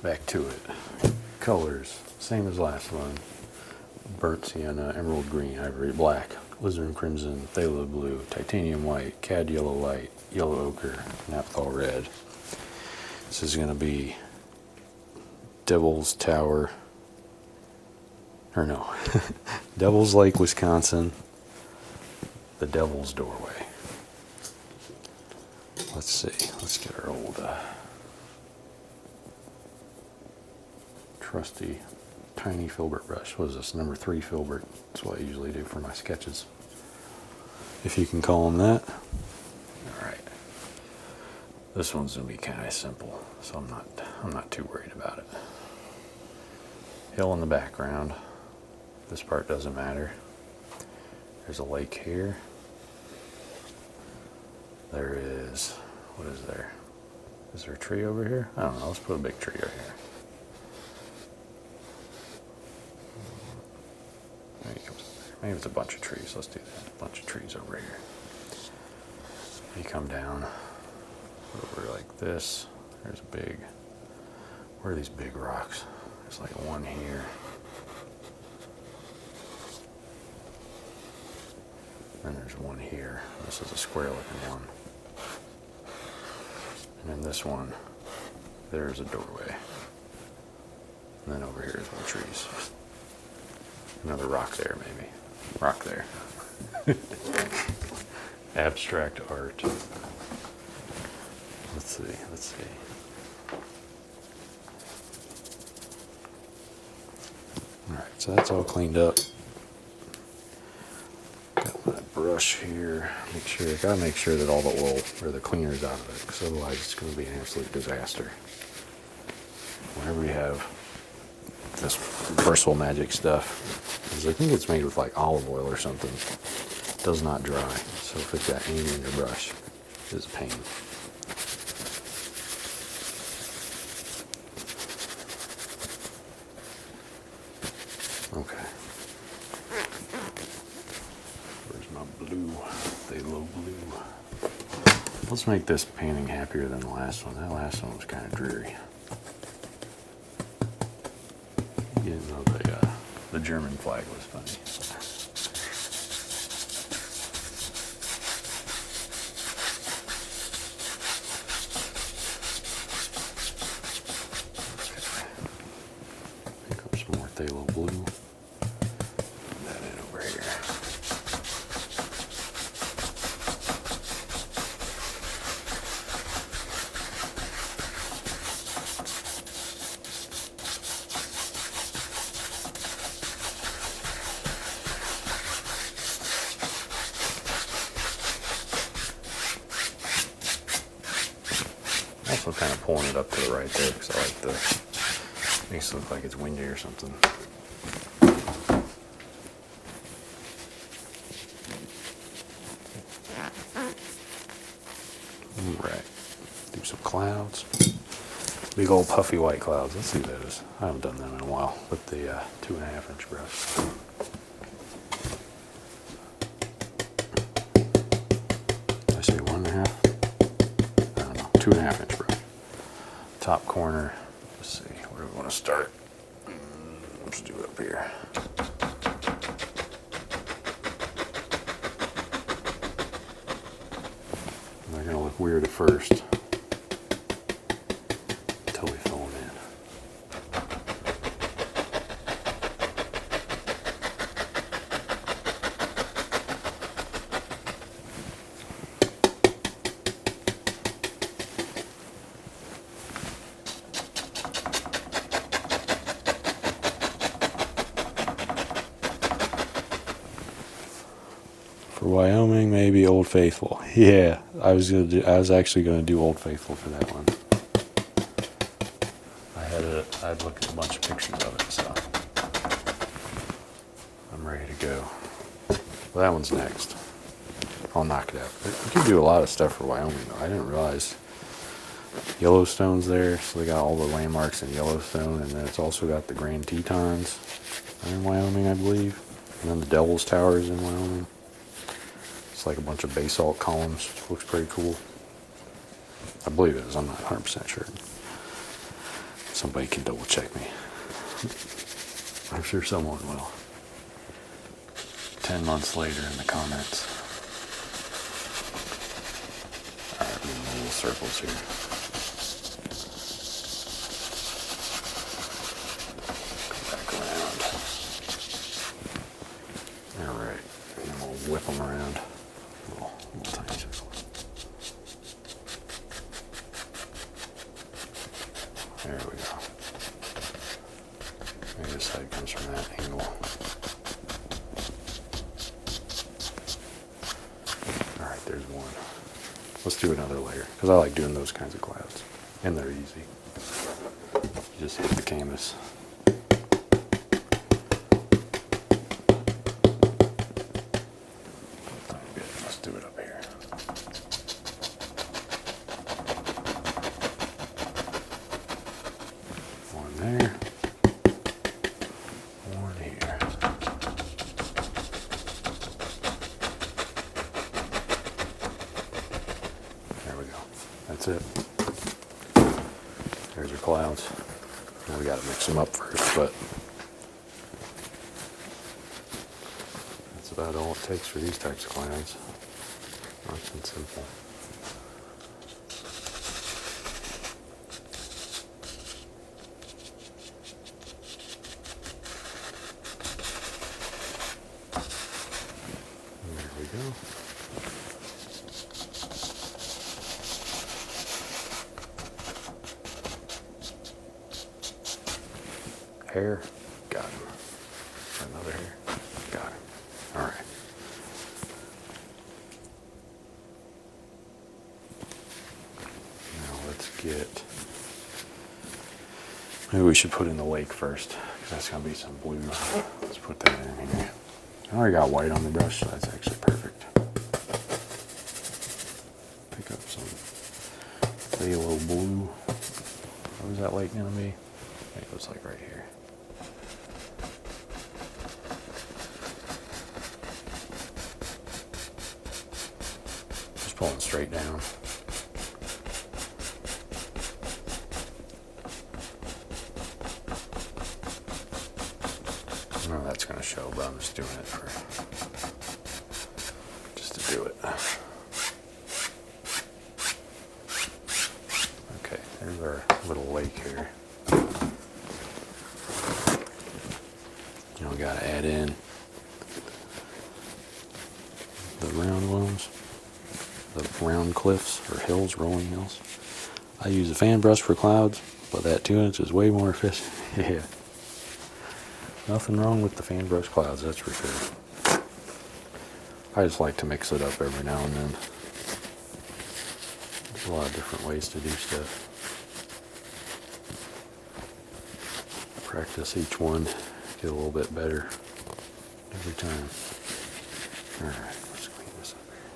back to it. Colors, same as last one. Burnt sienna, emerald green, ivory black, alizarin crimson, phthalo blue, titanium white, cad yellow light, yellow ochre, naphthol red. This is going to be Devil's Tower, or no, Devil's Lake, Wisconsin, the Devil's Doorway. Let's see, let's get our old trusty tiny filbert brush. What is this, number 3 filbert? That's what I usually do for my sketches, if you can call them that. Alright, this one's going to be kind of simple, so I'm not too worried about it. Hill in the background. This part doesn't matter. There's a lake here. There is, what is there? Is there a tree over here? I don't know, let's put a big tree right here. Maybe it's a bunch of trees. Let's do that. A bunch of trees over here. You come down over like this. There's a big, where are these big rocks? There's like one here. And there's one here. This is a square looking one. And then this one, there's a doorway. And then over here is more trees. Another rock there, maybe. Rock there. Abstract art. Let's see, let's see. Alright, so that's all cleaned up. Got my brush here. Gotta make sure that all the oil or the cleaner's out of it, because otherwise it's going to be an absolute disaster. Whenever you have this Versal Magic stuff, I think it's made with like olive oil or something. It does not dry, so if it's got any in your brush, it's a pain. Okay. Where's my blue? Phthalo blue. Let's make this painting happier than the last one. That last one was kind of dreary. You didn't know the German flag was funny. Pick up some more phthalo blue. Put that in over here. Also kind of pulling it up to the right there because I like the, makes it look like it's windy or something. Alright, do some clouds. Big old puffy white clouds. Let's see those. I haven't done them in a while with the 2.5 inch brush. Did I say 1.5? I don't know, 2.5 inch brush. Top corner. Let's see, where do we want to start? Let's do it up here. They're going to look weird at first until we fill them in. For Wyoming, maybe Old Faithful. Yeah, I was actually gonna do Old Faithful for that one. I'd looked at a bunch of pictures of it, so I'm ready to go. Well, that one's next. I'll knock it out. You can do a lot of stuff for Wyoming, though. I didn't realize Yellowstone's there, so they got all the landmarks in Yellowstone, and then it's also got the Grand Tetons in Wyoming, I believe, and then the Devil's Tower is in Wyoming. It's like a bunch of basalt columns. Looks pretty cool. I believe it is. I'm not 100% sure. Somebody can double check me. I'm sure someone will. 10 months later in the comments. Alright, I'm in little circles here. Come back around. Alright, and then we'll whip them around. Little tiny circles. There we go. Maybe this side comes from that angle. Alright, there's one. Let's do another layer, because I like doing those kinds of clouds. And they're easy. You just hit the canvas. Good. Let's do it up here. One there. One here. There we go. That's it. There's your clouds. Now we got to mix them up first, but that's about all it takes for these types of clouds. Nice and simple. There we go. Hair, got him. Another hair, got him. All right. Now let's get, maybe we should put in the lake first, because that's going to be some blue. Let's put that in here. I already got white on the brush, so that's actually perfect. Pick up some phthalo blue. What was that lake going to be? I think it was like right here. Just pulling straight down. I know that's going to show, but I'm just doing it for, just to do it. Okay, there's our little lake here. We got to add in the round ones, the round cliffs or hills, rolling hills. I use a fan brush for clouds, but that 2-inch is way more efficient. Yeah. Nothing wrong with the fan brush clouds, that's for sure. I just like to mix it up every now and then. There's a lot of different ways to do stuff. Practice each one, get a little bit better every time. Alright, let's clean this up here.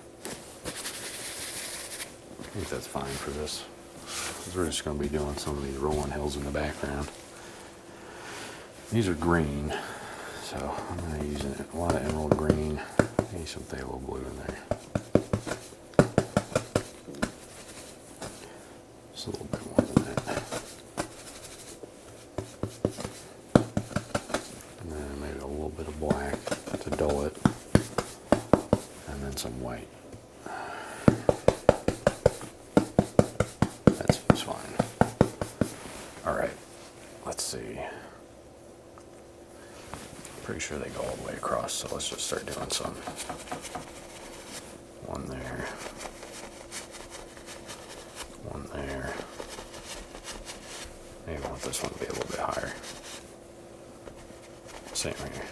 I think that's fine for this, because we're just going to be doing some of these rolling hills in the background. These are green, so I'm going to use a lot of emerald green, maybe some phthalo blue in there. Just a little bit more than that. And then maybe a little bit of black to dull it, and then some white. That seems fine. Alright, let's see. Pretty sure they go all the way across, so let's just start doing some. One there. One there. Maybe I want this one to be a little bit higher. Same right here.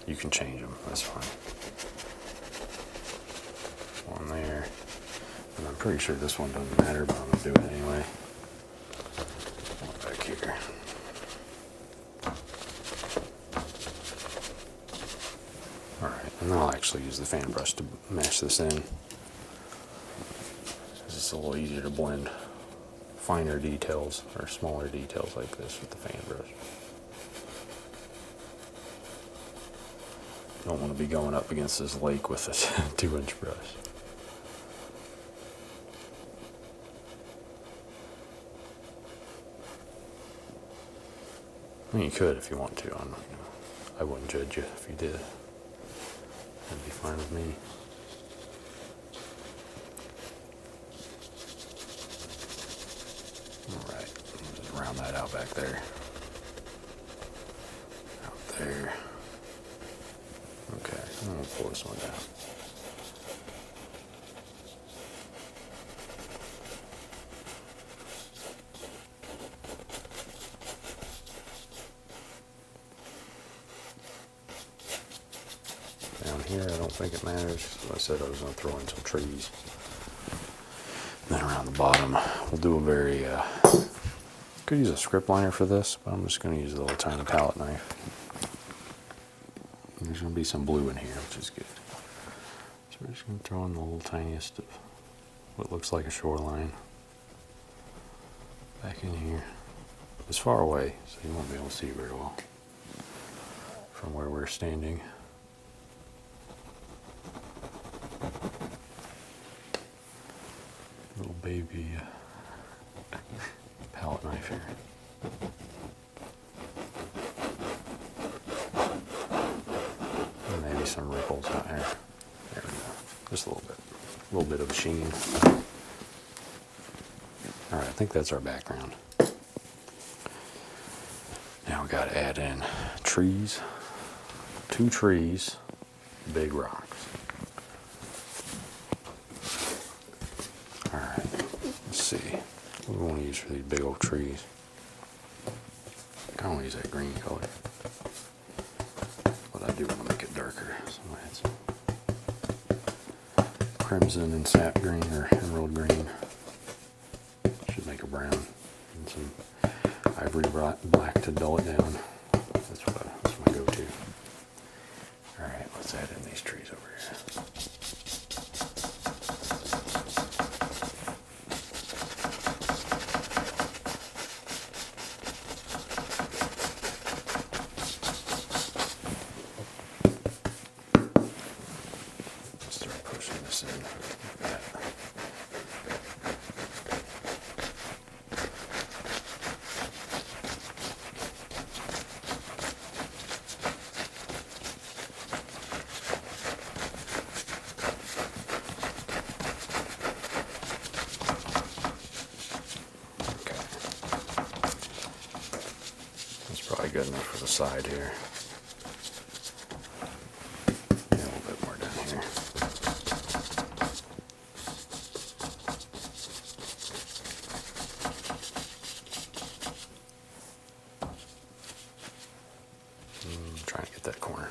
You can change them, that's fine. One there. And I'm pretty sure this one doesn't matter, but I'm going to do it anyway. One back here. Alright, and then I'll actually use the fan brush to mash this in. It's a little easier to blend finer details or smaller details like this with the fan brush. Don't want to be going up against this lake with this 2-inch brush. I mean, you could if you want to. I wouldn't judge you if you did. That'd be fine with me. All right, just round that out back there. Out there. Okay, I'm gonna pull this one down. Down here, I don't think it matters. So I said I was going to throw in some trees. And then around the bottom, we'll do a very, could use a script liner for this, but I'm just going to use a little tiny palette knife. And there's going to be some blue in here, which is good. So we're just going to throw in the little tiniest of what looks like a shoreline. Back in here. It's far away, so you won't be able to see very well from where we're standing. Little baby palette knife here. And maybe some ripples out here. There we go. Just a little bit of a sheen. All right, I think that's our background. Now we got to add in trees, 2 trees, big rocks. All right, let's see what we want to use for these big old trees. I kind of want to use that green color, but I do want to make it darker. So I had some crimson and sap green or emerald green. Should make a brown and some ivory black to dull it down. That's my go-to. All right, let's add in these trees over here. Start pushing this in like that. Probably good enough for the side here. Yeah, a little bit more down here. Trying to get that corner.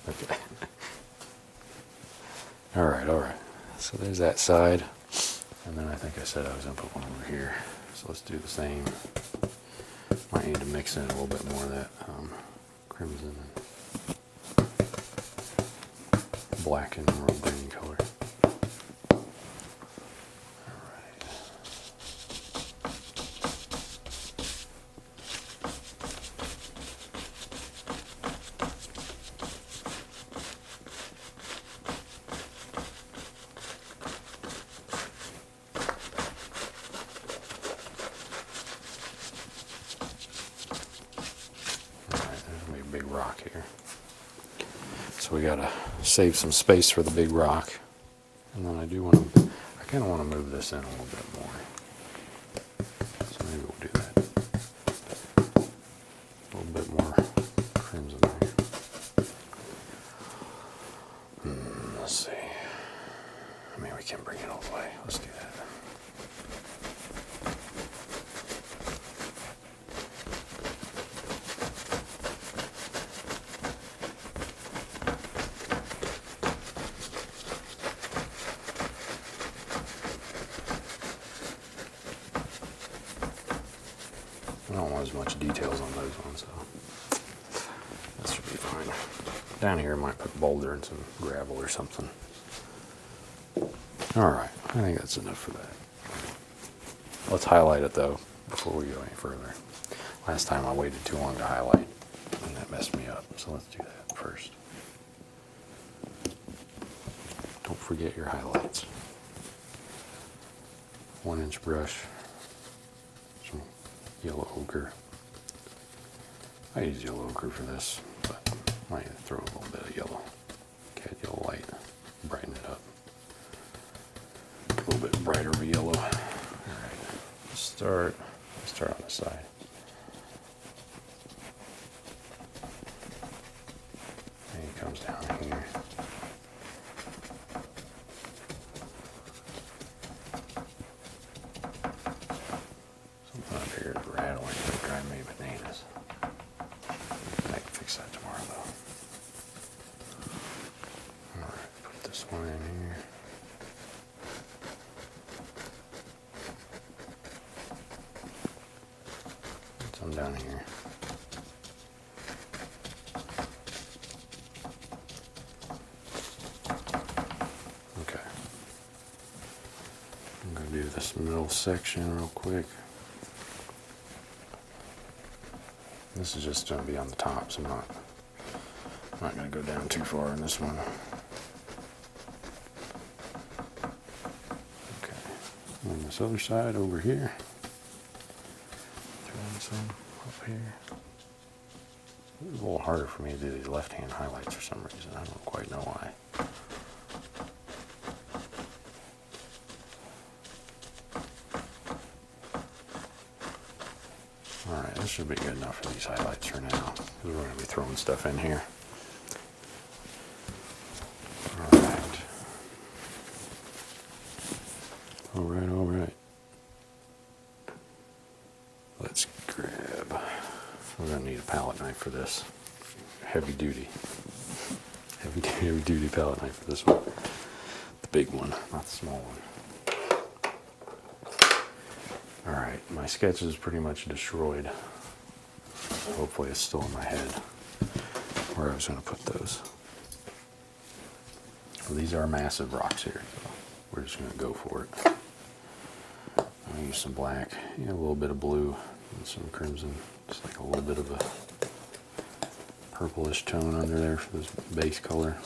Okay. All right. So there's that side. And then I think I said I was going to put one over here. So let's do the same. Might need to mix in a little bit more of that crimson and black and emerald green color. Alright. Big rock here. So we gotta save some space for the big rock. And then I kind of want to move this in a little bit more. So maybe we'll do that. A little bit more crimson there. Let's see. I mean, we can bring it all the way. Let's do that. I don't want as much details on those ones, so that should be fine. Down here I might put boulder and some gravel or something. Alright, I think that's enough for that. Let's highlight it though before we go any further. Last time I waited too long to highlight and that messed me up, so let's do that first. Don't forget your highlights. 1-inch brush. Yellow ochre. I use yellow ochre for this, but I might throw a little bit of yellow. Cad yellow light, brighten it up. A little bit brighter of a yellow. Alright, let's start on the side. And he comes down here. Something up here is rattling, it's driving me bananas. I can fix that tomorrow though. Alright, put this one in here. Put some down here. Okay. I'm going to do this middle section real quick. This is just going to be on the top, so I'm not going to go down too far in this one. Okay, on this other side over here, throw in some up here. It's a little harder for me to do these left-hand highlights for some reason. I don't quite know why. Alright, this should be good enough for these highlights for now, because we're going to be throwing stuff in here. Alright. Alright. Let's grab, we're going to need a palette knife for this. Heavy duty palette knife for this one. The big one, not the small one. Alright, my sketch is pretty much destroyed. Hopefully it's still in my head where I was going to put those. Well, these are massive rocks here, so we're just going to go for it. I'm going to use some black, a little bit of blue, and some crimson. Just like a little bit of a purplish tone under there for this base color.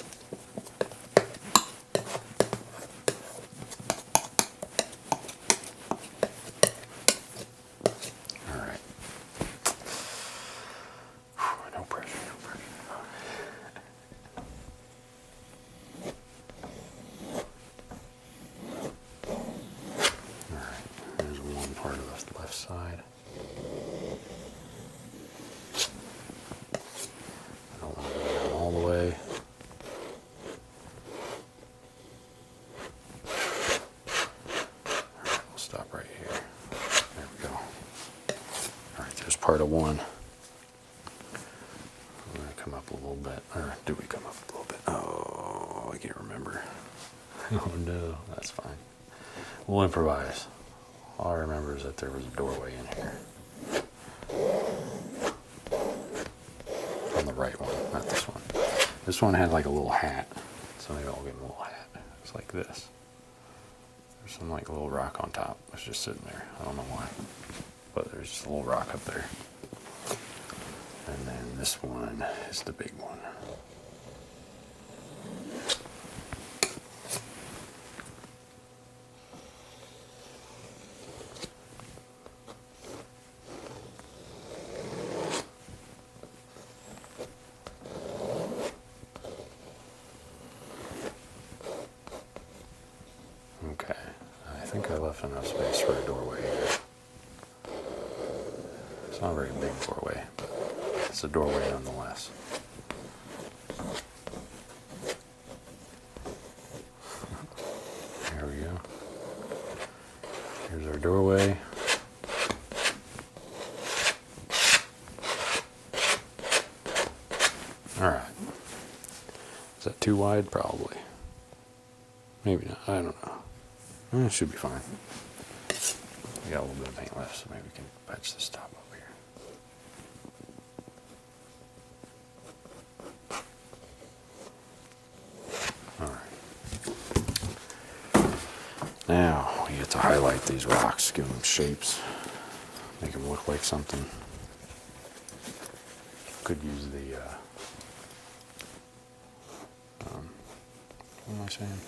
Side. I don't want to go down all the way. Alright, we'll stop right here. There we go. Alright, there's part of one. We're going to come up a little bit. Or do we come up a little bit? Oh, I can't remember. Oh no, that's fine. We'll improvise. All I remember is that there was a doorway in here. On the right one, not this one. This one had like a little hat. So maybe I'll get a little hat. It's like this. There's some like little rock on top. It's just sitting there. I don't know why. But there's just a little rock up there. And then this one is the big one. Okay, I think I left enough space for a doorway here. It's not a very big doorway, but it's a doorway nonetheless. There we go. Here's our doorway. Alright. Is that too wide? Probably. Maybe not. I don't know. It should be fine. We got a little bit of paint left, so maybe we can patch this top up here. Alright. Now, we get to highlight these rocks, give them shapes, make them look like something. Could use the, what am I saying?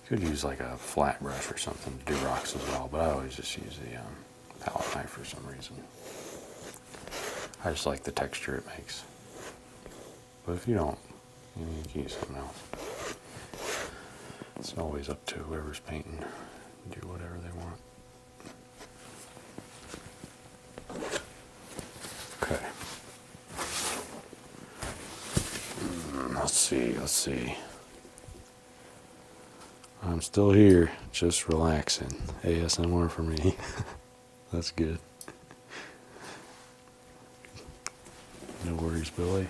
Could use like a flat brush or something to do rocks as well, but I always just use the palette knife for some reason. I just like the texture it makes. But if you don't, you can use something else. It's always up to whoever's painting. Do whatever they want. Okay. Let's see. I'm still here, just relaxing. ASMR for me. That's good. No worries, Billy.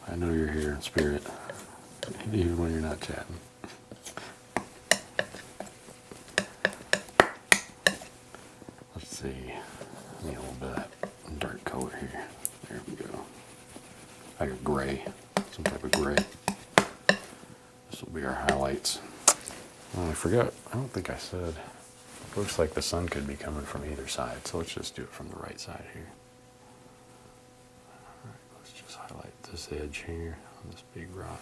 I know you're here in spirit, even when you're not chatting. Let's see. I need a little bit of that dark color here. There we go. Like a gray, some type of gray. This will be our highlights. Oh, I forgot. I don't think I said. Looks like the sun could be coming from either side, so let's just do it from the right side here. Alright, let's just highlight this edge here on this big rock.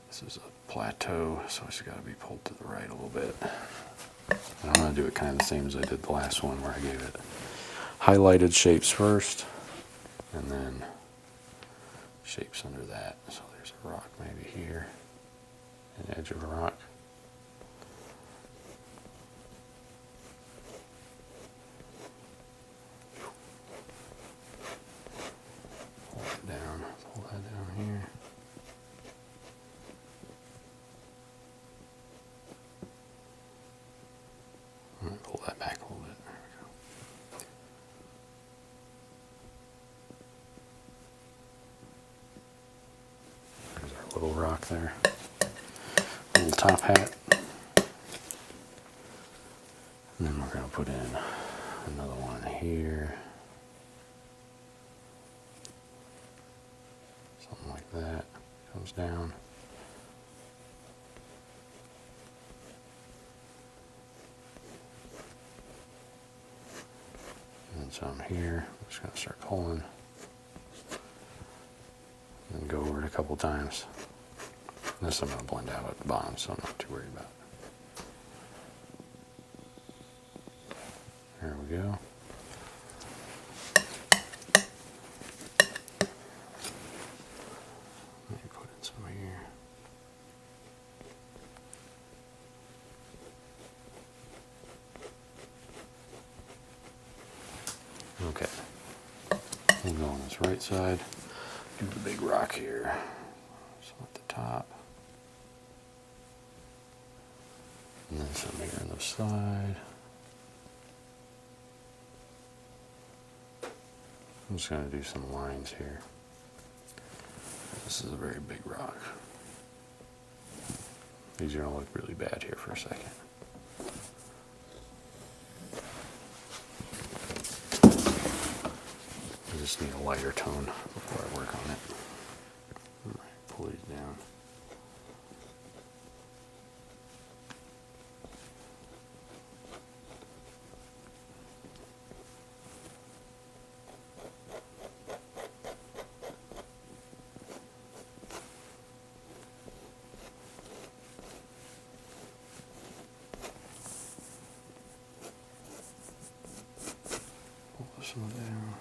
This is a plateau, so it's got to be pulled to the right a little bit. And I'm going to do it kind of the same as I did the last one, where I gave it highlighted shapes first, and then shapes under that. So there's a rock maybe here, an edge of a rock. Pull that down here. I'm going to pull that back a little bit. There we go. There's our little rock there. Little top hat. And then we're going to put in another one here. Something like that. Comes down. And some here. I'm just going to start pulling. And then go over it a couple times. This I'm going to blend out at the bottom, so I'm not too worried about it. There we go. Let me put in some here. Okay. We'll go on this right side. Do the big rock here. Some at the top. And then some here on the side. I'm just going to do some lines here. This is a very big rock. These are going to look really bad here for a second. I just need a lighter tone before I work on it. All right, pull these down. Pull this one down.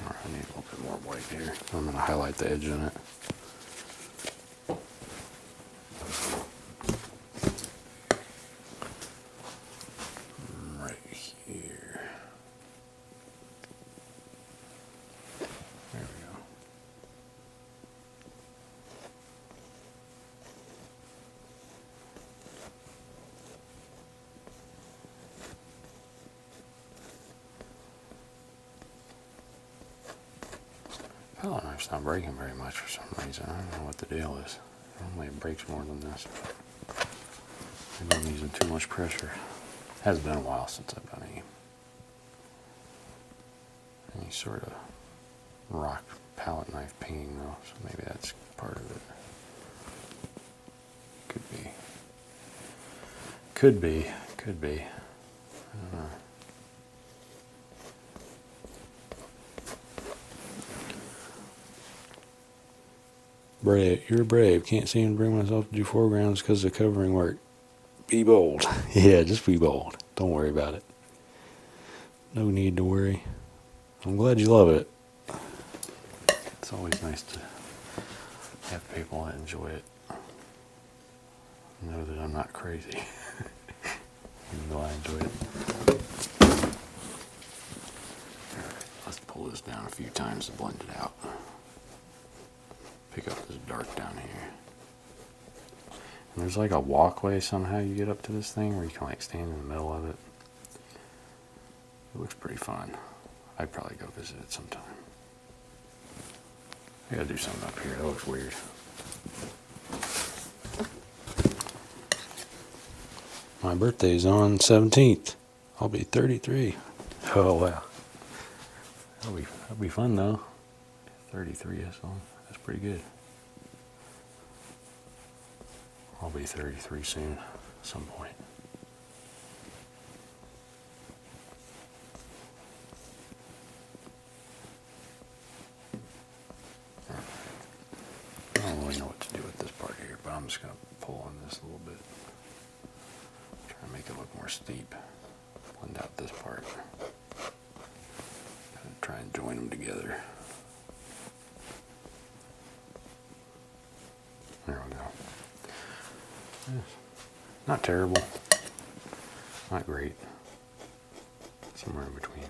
I need a little bit more white here. I'm going to highlight the edge on it. Right here. There we go. Palette knife's not breaking very much for some reason. I don't know what the deal is. Normally it breaks more than this, but maybe I'm using too much pressure. It has been a while since I've done any sort of rock palette knife painting though, so maybe that's part of it. Could be. Could be. Could be. I don't know. brave. You're brave. Can't seem to bring myself to do foregrounds because of covering work. Be bold. Yeah, just be bold. Don't worry about it. No need to worry. I'm glad you love it. It's always nice to have people that enjoy it. Know that I'm not crazy. Even though I enjoy it. Alright, let's pull this down a few times to blend it out. Pick up this dark down here. And there's like a walkway somehow you get up to this thing where you can like stand in the middle of it. It looks pretty fun. I'd probably go visit it sometime. I gotta do something up here. That looks weird. My birthday's on 17th. I'll be 33. Oh wow. That'll be fun though. 33 is on. That's pretty good. I'll be 33 soon, at some point. I don't really know what to do with this part here, but I'm just going to pull on this a little bit. Try to make it look more steep. Blend out this part. And try and join them together. There we go. Not terrible. Not great. Somewhere in between.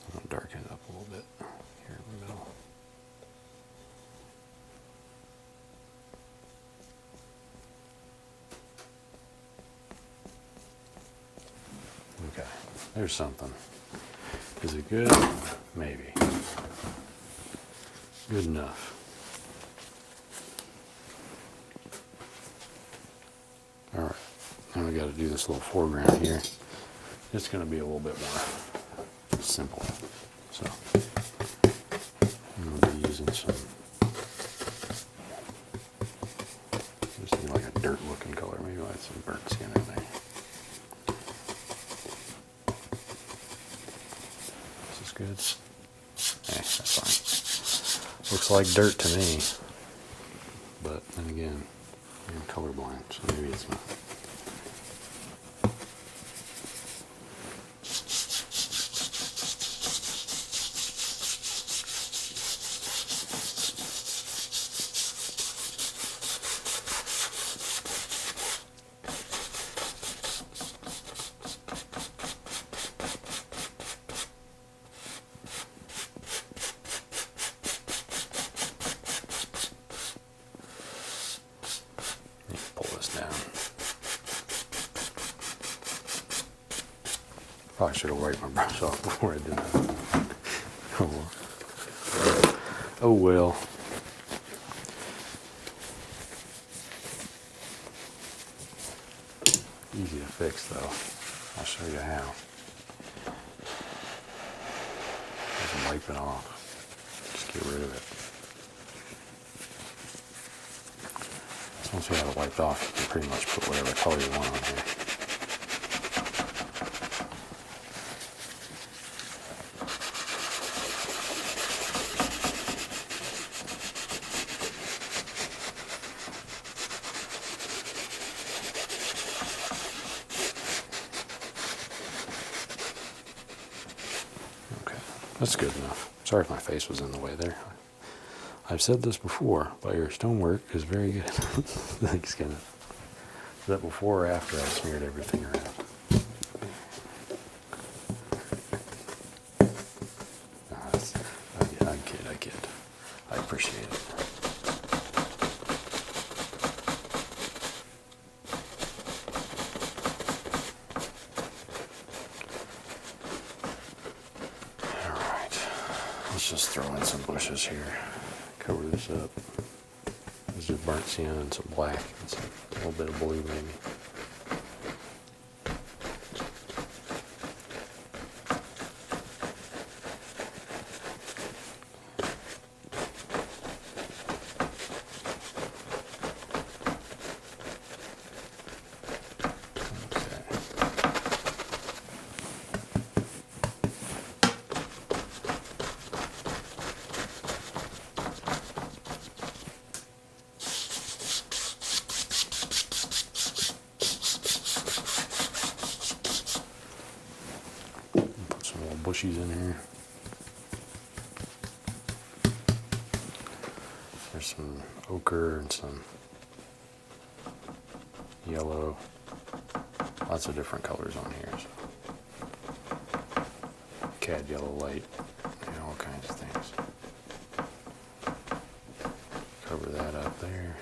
I'm going to darken it up a little bit here in the middle. Okay, there's something. Is it good? Maybe. Good enough. Alright, now we got to do this little foreground here. It's going to be a little bit more simple. So, I'm going to be using some, just need like a dirt looking color. Maybe I'll add some burnt sienna in there. Good. That's fine. Looks like dirt to me. But then again, I'm colorblind, so maybe it's not. Probably should have wiped my brush off before I did that. Oh well. Oh well. Easy to fix though. I'll show you how. Just wipe it off. Just get rid of it. So once you have it wiped off, you can pretty much put whatever color you want on here. That's good enough. Sorry if my face was in the way there. I've said this before, but your stonework is very good. Thanks, Kenneth. Is that before or after I smeared everything around? I kid. I appreciate it. Let's just throw in some bushes here. Cover this up. This is burnt sienna and some black and some, a little bit of blue maybe. some little bushies in here. There's some ochre and some yellow. Lots of different colors on here. So. Cad yellow light, all kinds of things. Cover that up there.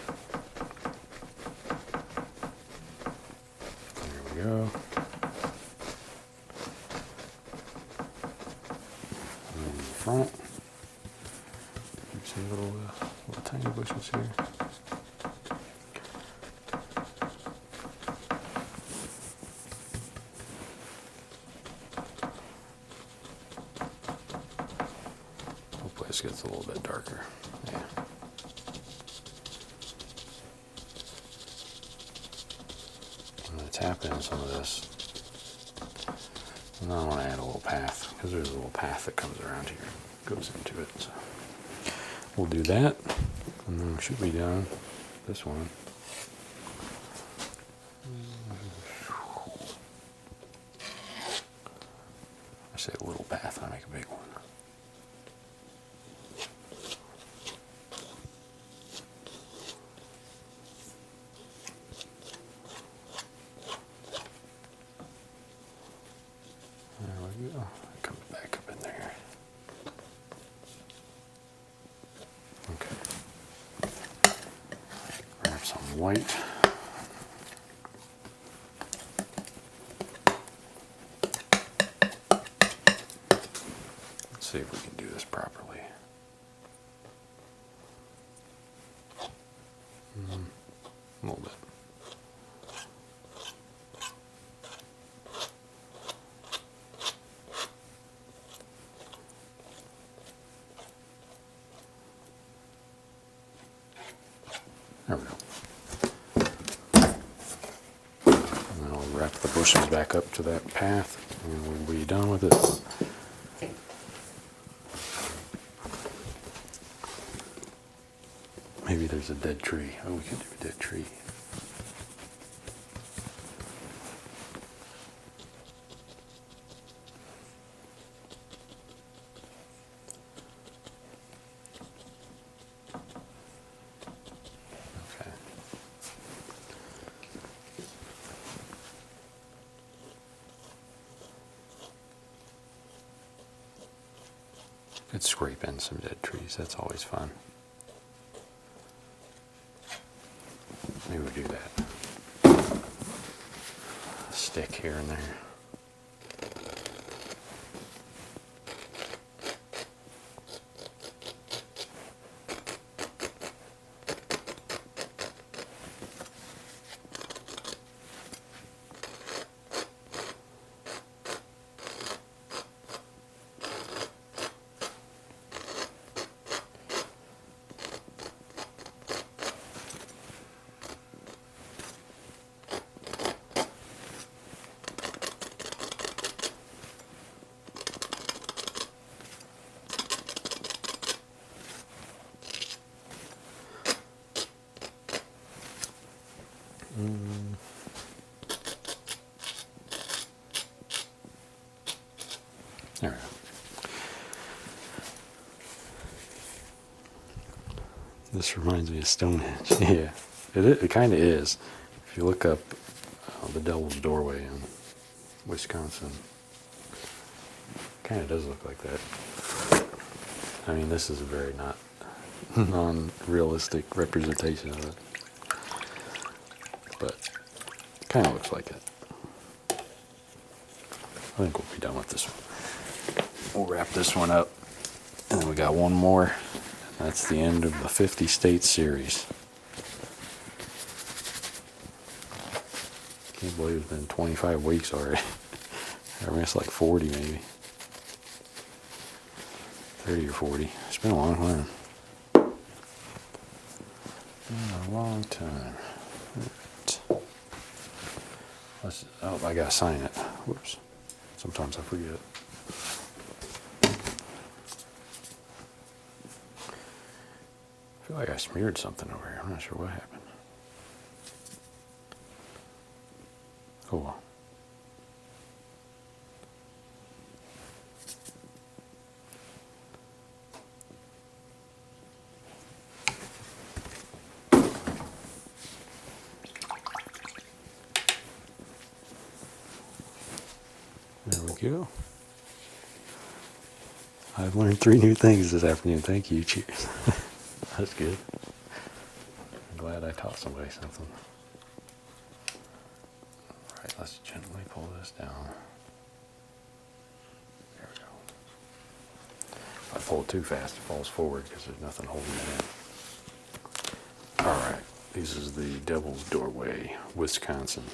There we go. And in the front, you see little tiny bushes here. Hopefully this gets a little bit darker. Yeah. I'm going to tap in some of this. And I want to add a little path, because there's a little path that comes around here, goes into it. So we'll do that, and then we should be done. This one. I say a little path, I make a big one. Oh, it comes back up in there. Okay. Grab some white. Let's see if we can do this properly. A little bit. There we go. And then I'll wrap the bushes back up to that path, and we'll be done with it. Maybe there's a dead tree. Oh, we could do a dead tree. Could scrape in some dead trees, that's always fun. Maybe we'll do that. A stick here and there. There we go. This reminds me of Stonehenge. Yeah, it kind of is. If you look up the Devil's Doorway in Wisconsin, kind of does look like that. I mean, this is a very not non-realistic representation of it, but it kind of looks like it. I think we'll be done with this one. We'll wrap this one up, and then we got one more. That's the end of the 50 States series. Can't believe it's been 25 weeks already. I mean, it's like 40 maybe. 30 or 40. It's been a long time. Been a long time. Right. Oh, I gotta sign it. Whoops. Sometimes I forget. I feel like I smeared something over here. I'm not sure what happened. Oh well. go. I've learned 3 new things this afternoon. Thank you. Cheers. That's good. I'm glad I taught somebody something. All right, let's gently pull this down. There we go. If I pull it too fast, it falls forward because there's nothing holding it in. All right, this is the Devil's Doorway, Wisconsin.